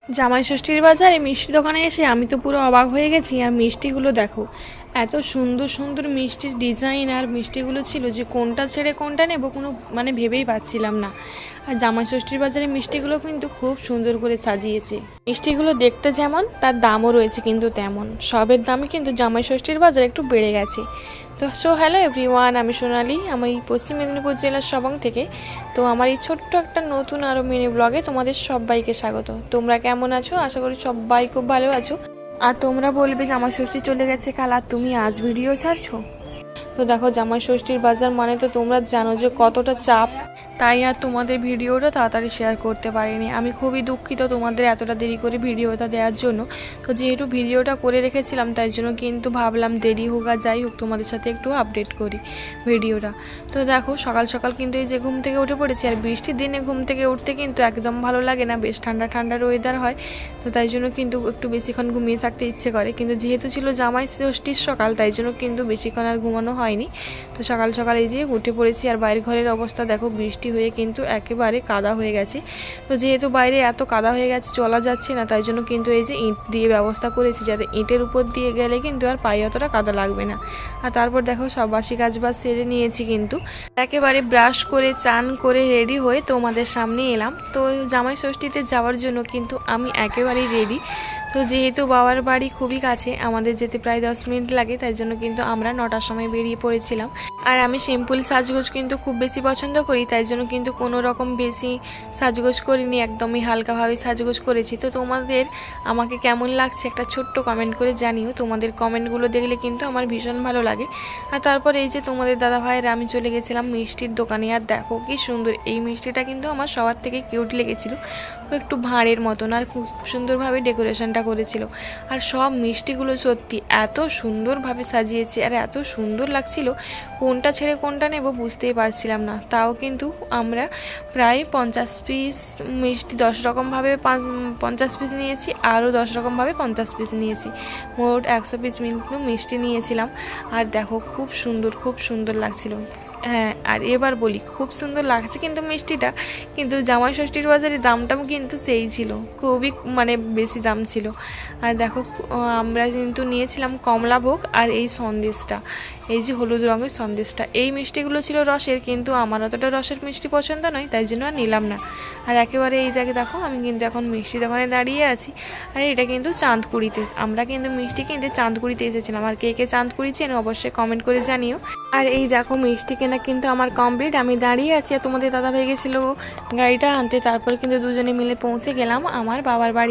জামাই ষষ্ঠীর বাজারে মিষ্টি দোকানে এসে আমি তো পুরো অবাক হয়ে গেছি। আর মিষ্টিগুলো দেখো, এত সুন্দর সুন্দর মিষ্টির ডিজাইন আর মিষ্টিগুলো ছিল যে কোনটা ছেড়ে কোনটা নেব কোনো ভেবেই পাচ্ছিলাম না। আর জামাই ষষ্ঠীর বাজারে মিষ্টিগুলো কিন্তু খুব সুন্দর করে সাজিয়েছে। মিষ্টিগুলো দেখতে যেমন, তার দামও রয়েছে কিন্তু তেমন। সবের দামই কিন্তু জামাই ষষ্ঠীর বাজারে একটু বেড়ে গেছে। তো হ্যালো এভরিওয়ান, আমি সোনালি, আমি পশ্চিম মেদিনীপুর জেলার সবং থেকে। তো আমার এই ছোট্ট একটা নতুন আরও মিনি ব্লগে তোমাদের সবাইকে স্বাগত। তোমরা কেমন আছো? আশা করি সবাই খুব ভালো আছো। আর তোমরা বলবে জামাই ষষ্ঠী চলে গেছে কাল, আর তুমি আজ ভিডিও ছাড়ছো। তো দেখো, জামাই ষষ্ঠীর বাজার মানে তো তোমরা জানো যে কতটা চাপ, তাই আর তোমাদের ভিডিওটা তাড়াতাড়ি শেয়ার করতে পারিনি। আমি খুবই দুঃখিত তোমাদের এতটা দেরি করে ভিডিওটা দেওয়ার জন্য। তো যেহেতু ভিডিওটা করে রেখেছিলাম, তাই জন্য কিন্তু ভাবলাম দেরি হোক আর যাই হোক তোমাদের সাথে একটু আপডেট করি ভিডিওটা। তো দেখো, সকাল সকাল কিন্তু এই যে ঘুম থেকে উঠে পড়েছি। আর বৃষ্টির দিনে ঘুম থেকে উঠতে কিন্তু একদম ভালো লাগে না, বেশ ঠান্ডা ঠান্ডার ওয়েদার হয়। তো তাই জন্য কিন্তু একটু বেশিক্ষণ ঘুমিয়ে থাকতে ইচ্ছে করে, কিন্তু যেহেতু ছিল জামাই ষষ্ঠীর সকাল, তাই জন্য কিন্তু বেশিক্ষণ আর ঘুমানো হয়নি। তো সকাল সকাল এই যে উঠে পড়েছি। আর বাইরের ঘরের অবস্থা দেখো, বৃষ্টি হয়ে কিন্তু একেবারে কাদা হয়ে গেছে। তো যেহেতু বাইরে এত কাদা হয়ে গেছে, চলা যাচ্ছে না, তাই জন্য কিন্তু এই যে ইঁট দিয়ে ব্যবস্থা করেছি, যাতে ইঁটের উপর দিয়ে গেলে কিন্তু আর পায়ে অতটা কাদা লাগবে না। আর তারপর দেখো, সব বাসি কাজ বাজ সেরে নিয়েছি, কিন্তু একেবারে ব্রাশ করে চান করে রেডি হয়ে তোমাদের সামনে এলাম। তো জামাই ষষ্ঠীতে যাওয়ার জন্য কিন্তু আমি একেবারেই রেডি। তো যেহেতু বাবার বাড়ি খুবই কাছে, আমাদের যেতে প্রায় 10 মিনিট লাগে, তাই জন্য কিন্তু আমরা 9টার সময় বেরিয়ে পড়েছিলাম। আর আমি সিম্পল সাজগোজ কিন্তু খুব বেশি পছন্দ করি, তাই জন্য কিন্তু কোনো রকম বেশি সাজগোজ করিনি, একদমই হালকাভাবে সাজগোজ করেছি। তো তোমাদের আমাকে কেমন লাগছে একটা ছোট্ট কমেন্ট করে জানিও। তোমাদের কমেন্টগুলো দেখলে কিন্তু আমার ভীষণ ভালো লাগে। আর তারপর এই যে তোমাদের দাদা ভাইয়ের আমি চলে গেছিলাম মিষ্টির দোকানে। আর দেখো কি সুন্দর, এই মিষ্টিটা কিন্তু আমার সবার থেকে কিউট লেগেছিল। একটু ভাঁড়ের মতন, আর খুব সুন্দরভাবে ডেকোরেশনটা করেছিল। আর সব মিষ্টিগুলো সত্যি এত সুন্দরভাবে সাজিয়েছে, আর এত সুন্দর লাগছিল, কোনটা ছেড়ে কোনটা নেব বুঝতেই পারছিলাম না। তাও কিন্তু আমরা প্রায় 50 পিস মিষ্টি 10 রকমভাবে 50 পিস নিয়েছি, আরও 10 রকমভাবে 50 পিস নিয়েছি, মোট 100 পিস কিন্তু মিষ্টি নিয়েছিলাম। আর দেখো, খুব সুন্দর লাগছিল। হ্যাঁ, আর এবার বলি, খুব সুন্দর লাগছে কিন্তু মিষ্টিটা, কিন্তু জামাই ষষ্ঠীর বাজারে দামটাও কিন্তু সেই ছিল, খুবই বেশি দাম ছিল। আর দেখো, আমরা কিন্তু নিয়েছিলাম কমলাভোগ আর এই সন্দেশটা, এই যে হলুদ রঙের সন্দেশটা। এই মিষ্টিগুলো ছিল রসের, কিন্তু আমার অতটা রসের মিষ্টি পছন্দ নয়, তাই জন্য আর নিলাম না। আর একেবারে এই জায়গায় দেখো, আমি কিন্তু এখন মিষ্টি দোকানে দাঁড়িয়ে আছি। আর এটা কিন্তু চাঁদকুড়িতে, আমরা কিন্তু মিষ্টি কিনতে চাঁদকুড়িতে এসেছিলাম। আর কে কে চাঁদকুড়ি চেনো অবশ্যই কমেন্ট করে জানিও। আর এই দেখো, মিষ্টি কেনা কিন্তু আমার কমপ্লিট, আমি দাঁড়িয়ে আছি। আর তোমাদের দাদা ভাই গেছিলো গাড়িটা আনতে, তারপর কিন্তু দুজনে মিলে পৌঁছে গেলাম আমার বাবার বাড়ি।